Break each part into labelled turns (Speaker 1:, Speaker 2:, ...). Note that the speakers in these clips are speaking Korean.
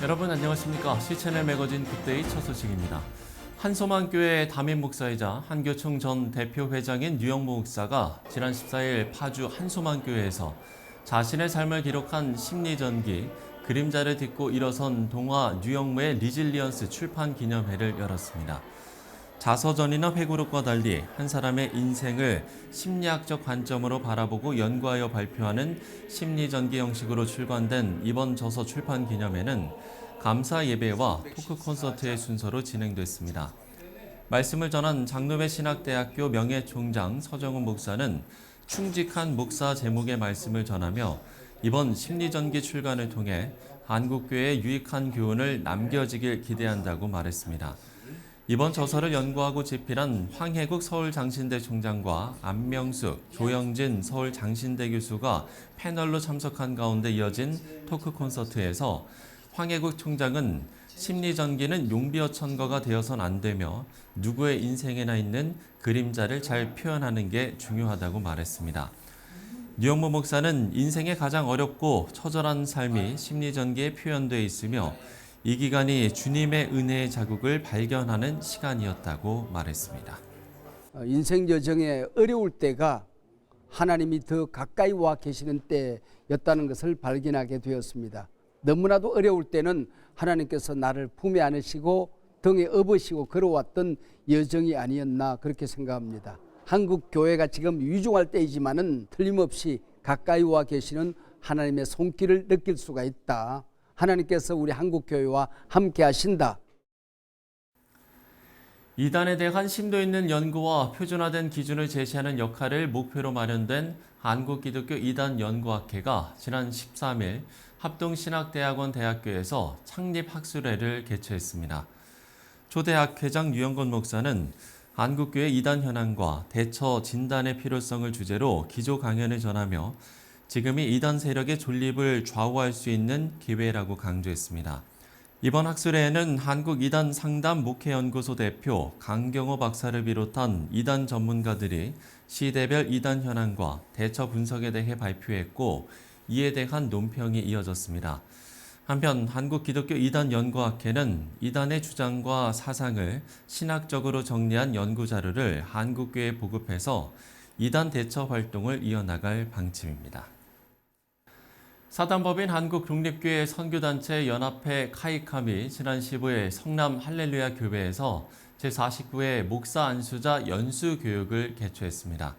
Speaker 1: 여러분 안녕하십니까? C채널 매거진 굿데이 첫 소식입니다. 한소만교회 담임 목사이자 한교총 전 대표 회장인 유영모 목사가 지난 14일 파주 한소만교회에서 자신의 삶을 기록한 심리전기 그림자를 딛고 일어선 동화 유영모의 리질리언스 출판 기념회를 열었습니다. 자서전이나 회고록과 달리 한 사람의 인생을 심리학적 관점으로 바라보고 연구하여 발표하는 심리전기 형식으로 출간된 이번 저서 출판 기념회는 감사 예배와 토크 콘서트의 순서로 진행됐습니다. 말씀을 전한 장로회 신학대학교 명예총장 서정훈 목사는 충직한 목사 제목의 말씀을 전하며 이번 심리전기 출간을 통해 한국교회에 유익한 교훈을 남겨지길 기대한다고 말했습니다. 이번 저서를 연구하고 집필한 황혜국 서울장신대 총장과 안명숙, 조영진 서울장신대 교수가 패널로 참석한 가운데 이어진 토크 콘서트에서 황혜국 총장은 심리전기는 용비어천거가 되어선 안 되며 누구의 인생에나 있는 그림자를 잘 표현하는 게 중요하다고 말했습니다. 유영모 목사는 인생의 가장 어렵고 처절한 삶이 심리전기에 표현되어 있으며 이 기간이 주님의 은혜의 자국을 발견하는 시간이었다고 말했습니다.
Speaker 2: 인생 여정에 어려울 때가 하나님이 더 가까이 와 계시는 때였다는 것을 발견하게 되었습니다. 너무나도 어려울 때는 하나님께서 나를 품에 안으시고 등에 업으시고 걸어왔던 여정이 아니었나 그렇게 생각합니다. 한국 교회가 지금 위중할 때이지만은 틀림없이 가까이 와 계시는 하나님의 손길을 느낄 수가 있다. 하나님께서 우리 한국교회와 함께 하신다.
Speaker 1: 이단에 대한 심도 있는 연구와 표준화된 기준을 제시하는 역할을 목표로 마련된 한국기독교 이단 연구학회가 지난 13일 합동신학대학원 대학교에서 창립학술회를 개최했습니다. 초대학회장 유영건 목사는 한국교회 이단 현황과 대처 진단의 필요성을 주제로 기조 강연을 전하며 지금이 이단 세력의 존립을 좌우할 수 있는 기회라고 강조했습니다. 이번 학술회에는 한국 이단 상담 목회연구소 대표 강경호 박사를 비롯한 이단 전문가들이 시대별 이단 현황과 대처 분석에 대해 발표했고 이에 대한 논평이 이어졌습니다. 한편 한국기독교 이단 연구학회는 이단의 주장과 사상을 신학적으로 정리한 연구자료를 한국교회에 보급해서 이단 대처 활동을 이어나갈 방침입니다. 사단법인 한국독립교회 선교단체 연합회 카이캄이 지난 15일 성남 할렐루야 교회에서 제49회 목사 안수자 연수교육을 개최했습니다.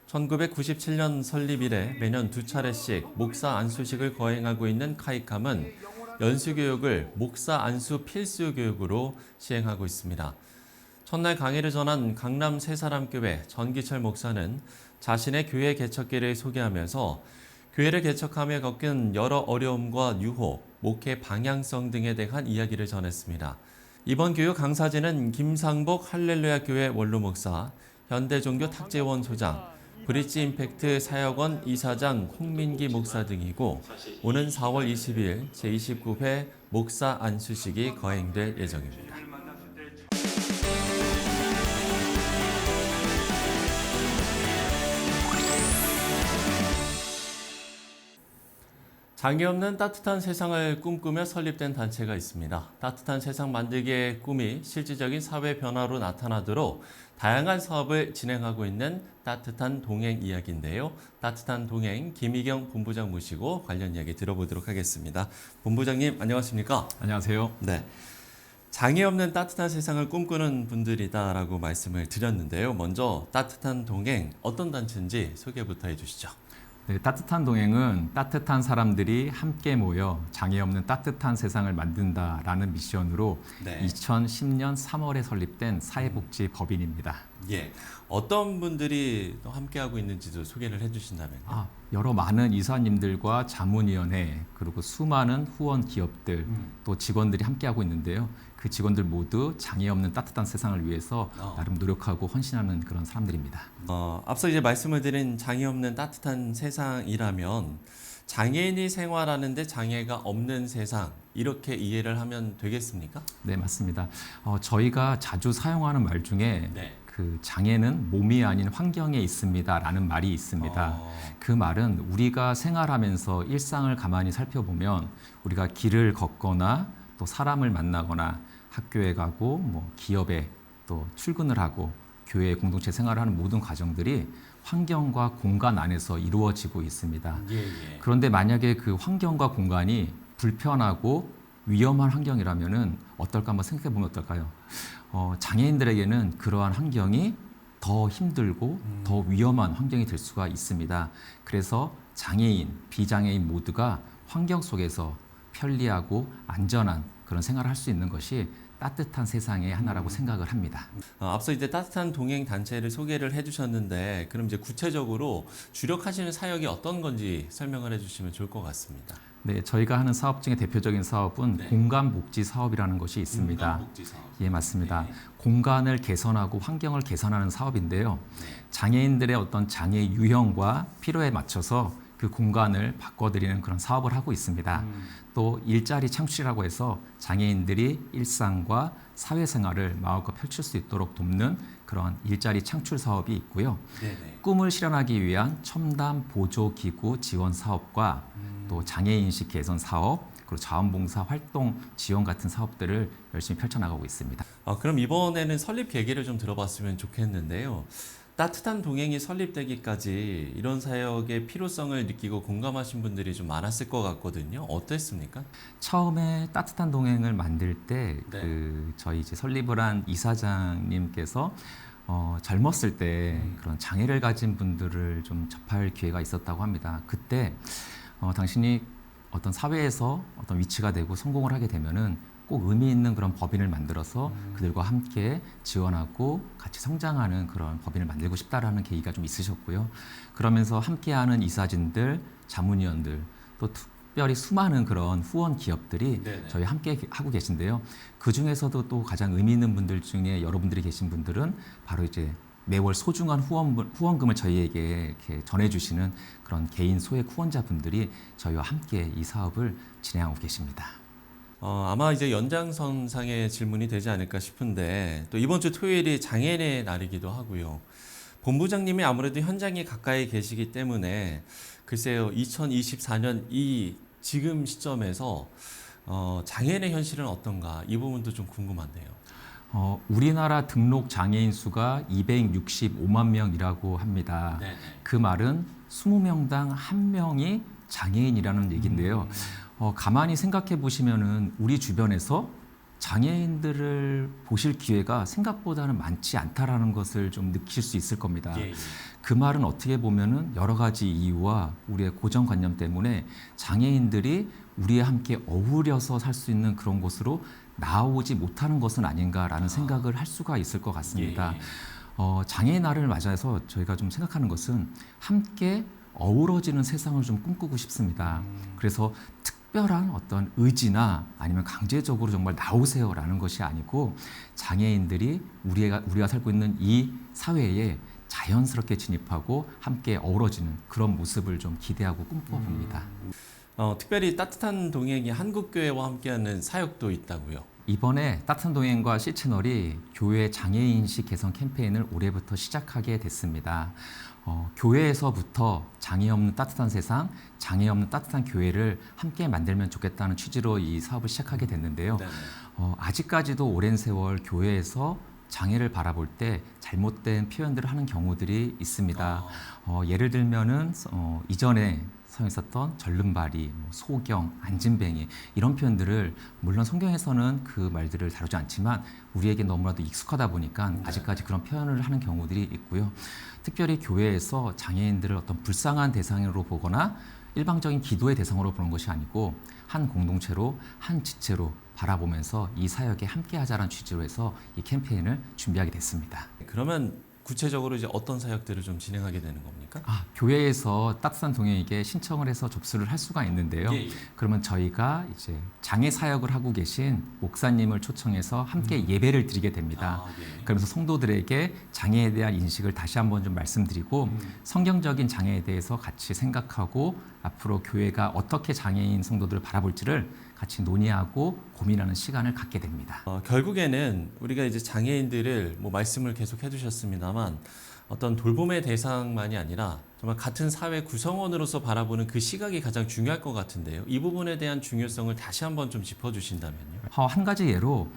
Speaker 1: 1997년 설립 이래 매년 2차례씩 목사 안수식을 거행하고 있는 카이캄은 연수교육을 목사 안수 필수교육으로 시행하고 있습니다. 첫날 강의를 전한 강남 새사람교회 전기철 목사는 자신의 교회 개척기를 소개하면서 교회를 개척하며 겪은 여러 어려움과 유혹, 목회 방향성 등에 대한 이야기를 전했습니다. 이번 교육 강사진은 김상복 할렐루야 교회 원로 목사, 현대종교 탁재원 소장, 브릿지 임팩트 사역원 이사장 홍민기 목사 등이고 오는 4월 20일 제29회 목사 안수식이 거행될 예정입니다. 장애 없는 따뜻한 세상을 꿈꾸며 설립된 단체가 있습니다. 따뜻한 세상 만들기의 꿈이 실질적인 사회 변화로 나타나도록 다양한 사업을 진행하고 있는 따뜻한 동행 이야기인데요. 따뜻한 동행 김희경 본부장 모시고 관련 이야기 들어보도록 하겠습니다. 본부장님 안녕하십니까?
Speaker 3: 안녕하세요.
Speaker 1: 네. 장애 없는 따뜻한 세상을 꿈꾸는 분들이다라고 말씀을 드렸는데요. 먼저 따뜻한 동행 어떤 단체인지 소개부터 해주시죠.
Speaker 3: 네, 따뜻한 동행은 따뜻한 사람들이 함께 모여 장애 없는 따뜻한 세상을 만든다라는 미션으로 2010년 3월에 설립된 사회복지법인입니다.
Speaker 1: 예, 어떤 분들이 또 함께하고 있는지도 소개를 해주신다면요.
Speaker 3: 여러 많은 이사님들과 자문위원회 그리고 수많은 후원 기업들 또 직원들이 함께하고 있는데요. 그 직원들 모두 장애 없는 따뜻한 세상을 위해서 나름 노력하고 헌신하는 그런 사람들입니다.
Speaker 1: 앞서 이제 말씀을 드린 장애 없는 따뜻한 세상이라면 장애인이 생활하는데 장애가 없는 세상 이렇게 이해를 하면 되겠습니까?
Speaker 3: 네, 맞습니다. 저희가 자주 사용하는 말 중에 그 그 장애는 몸이 아닌 환경에 있습니다라는 말이 있습니다. 그 말은 우리가 생활하면서 일상을 가만히 살펴보면 우리가 길을 걷거나 또 사람을 만나거나 학교에 가고 뭐 기업에 또 출근을 하고 교회 공동체 생활을 하는 모든 과정들이 환경과 공간 안에서 이루어지고 있습니다. 그런데 만약에 그 환경과 공간이 불편하고 위험한 환경이라면은 어떨까 한번 생각해 보면 어떨까요? 장애인들에게는 그러한 환경이 더 힘들고 더 위험한 환경이 될 수가 있습니다. 그래서 장애인, 비장애인 모두가 환경 속에서 편리하고 안전한 그런 생활을 할 수 있는 것이 따뜻한 세상의 하나라고 생각을 합니다.
Speaker 1: 앞서 이제 따뜻한 동행 단체를 소개를 해주셨는데 그럼 이제 구체적으로 주력하시는 사역이 어떤 건지 설명을 해주시면 좋을 것 같습니다.
Speaker 3: 네, 저희가 하는 사업 중에 대표적인 사업은 공간복지 사업이라는 것이 있습니다.
Speaker 1: 공간복지 사업.
Speaker 3: 예, 맞습니다. 공간을 개선하고 환경을 개선하는 사업인데요. 장애인들의 어떤 장애 유형과 필요에 맞춰서 그 공간을 바꿔드리는 그런 사업을 하고 있습니다. 또 일자리 창출이라고 해서 장애인들이 일상과 사회생활을 마음껏 펼칠 수 있도록 돕는 그런 일자리 창출 사업이 있고요. 꿈을 실현하기 위한 첨단 보조기구 지원 사업과 또 장애인식 개선 사업, 그리고 자원봉사 활동 지원 같은 사업들을 열심히 펼쳐나가고 있습니다.
Speaker 1: 그럼 이번에는 설립 계기를 좀 들어봤으면 좋겠는데요. 따뜻한 동행이 설립되기까지 이런 사역의 필요성을 느끼고 공감하신 분들이 좀 많았을 것 같거든요. 어땠습니까?
Speaker 3: 처음에 따뜻한 동행을 만들 때 저희 이제 설립을 한 이사장님께서 젊었을 때 그런 장애를 가진 분들을 좀 접할 기회가 있었다고 합니다. 그때 당신이 어떤 사회에서 어떤 위치가 되고 성공을 하게 되면은 꼭 의미 있는 그런 법인을 만들어서 그들과 함께 지원하고 같이 성장하는 그런 법인을 만들고 싶다라는 계기가 좀 있으셨고요. 그러면서 함께하는 이사진들, 자문위원들, 또 특별히 수많은 그런 후원 기업들이 저희 함께 하고 계신데요. 그 중에서도 또 가장 의미 있는 분들 중에 여러분들이 계신 분들은 바로 이제 매월 소중한 후원금을 저희에게 이렇게 전해주시는 그런 개인 소액 후원자분들이 저희와 함께 이 사업을 진행하고 계십니다.
Speaker 1: 아마 이제 연장선상의 질문이 되지 않을까 싶은데 또 이번 주 토요일이 장애인의 날이기도 하고요. 본부장님이 아무래도 현장에 가까이 계시기 때문에 글쎄요, 2024년 이 지금 시점에서 장애인의 현실은 어떤가 이 부분도 좀 궁금한데요.
Speaker 3: 우리나라 등록 장애인 수가 265만 명이라고 합니다. 그 말은 20명당 1명이 장애인이라는 얘기인데요. 가만히 생각해 보시면은 우리 주변에서 장애인들을 보실 기회가 생각보다는 많지 않다라는 것을 좀 느낄 수 있을 겁니다. 그 말은 어떻게 보면은 여러 가지 이유와 우리의 고정관념 때문에 장애인들이 우리와 함께 어우러서 살 수 있는 그런 곳으로 나오지 못하는 것은 아닌가라는 생각을 할 수가 있을 것 같습니다. 장애인 날을 맞아서 저희가 좀 생각하는 것은 함께 어우러지는 세상을 좀 꿈꾸고 싶습니다. 그래서 특별한 어떤 의지나 아니면 강제적으로 정말 나오세요라는 것이 아니고 장애인들이 우리가 살고 있는 이 사회에 자연스럽게 진입하고 함께 어우러지는 그런 모습을 좀 기대하고 꿈꿔봅니다.
Speaker 1: 특별히 따뜻한 동행이 한국교회와 함께하는 사역도 있다고요.
Speaker 3: 이번에 따뜻한 동행과 C채널이 교회 장애인식 개선 캠페인을 올해부터 시작하게 됐습니다. 교회에서부터 장애 없는 따뜻한 세상, 장애 없는 따뜻한 교회를 함께 만들면 좋겠다는 취지로 이 사업을 시작하게 됐는데요. 아직까지도 오랜 세월 교회에서 장애를 바라볼 때 잘못된 표현들을 하는 경우들이 있습니다. 예를 들면은 이전에 사용했었던 절름발이, 소경, 안진뱅이 이런 표현들을 물론 성경에서는 그 말들을 다루지 않지만 우리에게 너무나도 익숙하다 보니까 아직까지 그런 표현을 하는 경우들이 있고요. 특별히 교회에서 장애인들을 어떤 불쌍한 대상으로 보거나 일방적인 기도의 대상으로 보는 것이 아니고 한 공동체로 한 지체로 바라보면서 이 사역에 함께하자는 취지로 해서 이 캠페인을 준비하게 됐습니다.
Speaker 1: 그러면 구체적으로 이제 어떤 사역들을 좀 진행하게 되는 겁니까?
Speaker 3: 교회에서 따뜻한 동행에게 신청을 해서 접수를 할 수가 있는데요. 그러면 저희가 이제 장애 사역을 하고 계신 목사님을 초청해서 함께 예배를 드리게 됩니다. 그러면서 성도들에게 장애에 대한 인식을 다시 한번 좀 말씀드리고 성경적인 장애에 대해서 같이 생각하고 앞으로 교회가 어떻게 장애인 성도들을 바라볼지를 같이 논의하고 고민하는 시간을 갖게 됩니다.
Speaker 1: 결국에는 우리가 이제 장애인들을 뭐 말씀을 계속 해주셨습니다만 어떤 돌봄의 대상만이 아니라 정말 같은 사회 구성원으로서 바라보는 그 시각이 가장 중요할 것 같은데요. 이 부분에 대한 중요성을 다시 한번 좀 짚어주신다면요.
Speaker 3: 한 가지 예로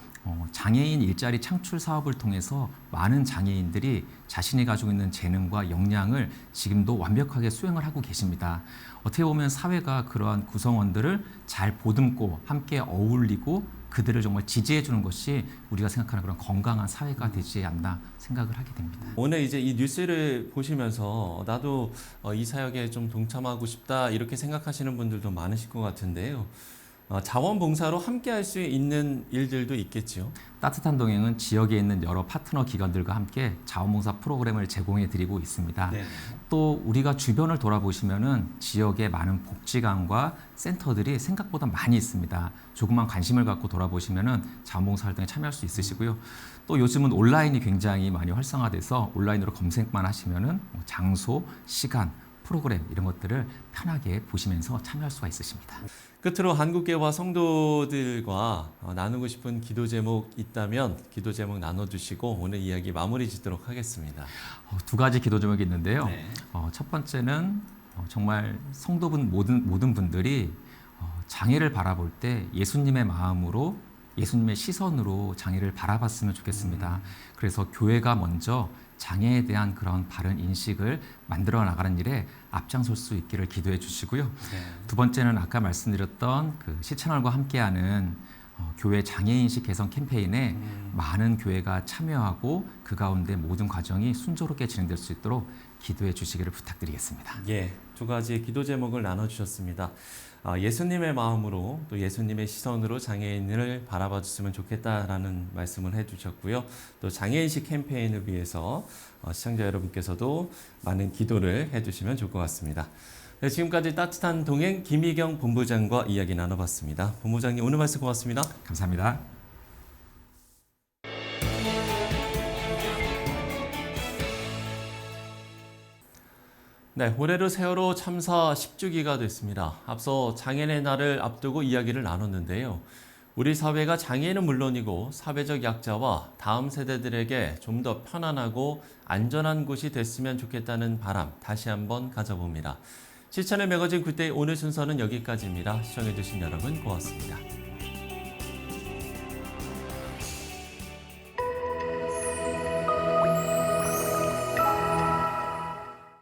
Speaker 3: 장애인 일자리 창출 사업을 통해서 많은 장애인들이 자신이 가지고 있는 재능과 역량을 지금도 완벽하게 수행을 하고 계십니다. 어떻게 보면 사회가 그러한 구성원들을 잘 보듬고 함께 어울리고 그들을 정말 지지해 주는 것이 우리가 생각하는 그런 건강한 사회가 되지 않나 생각을 하게 됩니다.
Speaker 1: 오늘 이제 이 뉴스를 보시면서 나도 이 사역에 좀 동참하고 싶다 이렇게 생각하시는 분들도 많으실 것 같은데요. 자원봉사로 함께 할 수 있는 일들도 있겠지요.
Speaker 3: 따뜻한 동행은 지역에 있는 여러 파트너 기관들과 함께 자원봉사 프로그램을 제공해 드리고 있습니다.
Speaker 1: 네.
Speaker 3: 또 우리가 주변을 돌아보시면은 지역에 많은 복지관과 센터들이 생각보다 많이 있습니다. 조금만 관심을 갖고 돌아보시면은 자원봉사 활동에 참여할 수 있으시고요. 또 요즘은 온라인이 굉장히 많이 활성화돼서 온라인으로 검색만 하시면은 장소, 시간, 프로그램 이런 것들을 편하게 보시면서 참여할 수가 있으십니다.
Speaker 1: 끝으로 한국교와 성도들과 나누고 싶은 기도 제목 있다면 기도 제목 나눠주시고 오늘 이야기 마무리 짓도록 하겠습니다.
Speaker 3: 두 가지 기도 제목이 있는데요.
Speaker 1: 네.
Speaker 3: 첫 번째는 정말 성도분 모든 분들이 장애를 바라볼 때 예수님의 마음으로 예수님의 시선으로 장애를 바라봤으면 좋겠습니다. 그래서 교회가 먼저 장애에 대한 그런 바른 인식을 만들어 나가는 일에 앞장설 수 있기를 기도해 주시고요.
Speaker 1: 네.
Speaker 3: 두 번째는 아까 말씀드렸던 그 시채널과 함께하는 교회 장애인식 개선 캠페인에 많은 교회가 참여하고 그 가운데 모든 과정이 순조롭게 진행될 수 있도록 기도해 주시기를 부탁드리겠습니다.
Speaker 1: 예, 두 가지의 기도 제목을 나눠주셨습니다. 예수님의 마음으로 또 예수님의 시선으로 장애인을 바라봐 줬으면 좋겠다라는 말씀을 해주셨고요. 또 장애인식 캠페인을 위해서 시청자 여러분께서도 많은 기도를 해주시면 좋을 것 같습니다. 네, 지금까지 따뜻한 동행 김희경 본부장과 이야기 나눠봤습니다. 본부장님 오늘 말씀 고맙습니다.
Speaker 3: 감사합니다.
Speaker 1: 네, 올해로 세월호 참사 10주기가 됐습니다. 앞서 장애인의 날을 앞두고 이야기를 나눴는데요. 우리 사회가 장애인은 물론이고 사회적 약자와 다음 세대들에게 좀 더 편안하고 안전한 곳이 됐으면 좋겠다는 바람 다시 한번 가져봅니다. 실천의 매거진 굿데이 오늘 순서는 여기까지입니다. 시청해주신 여러분 고맙습니다.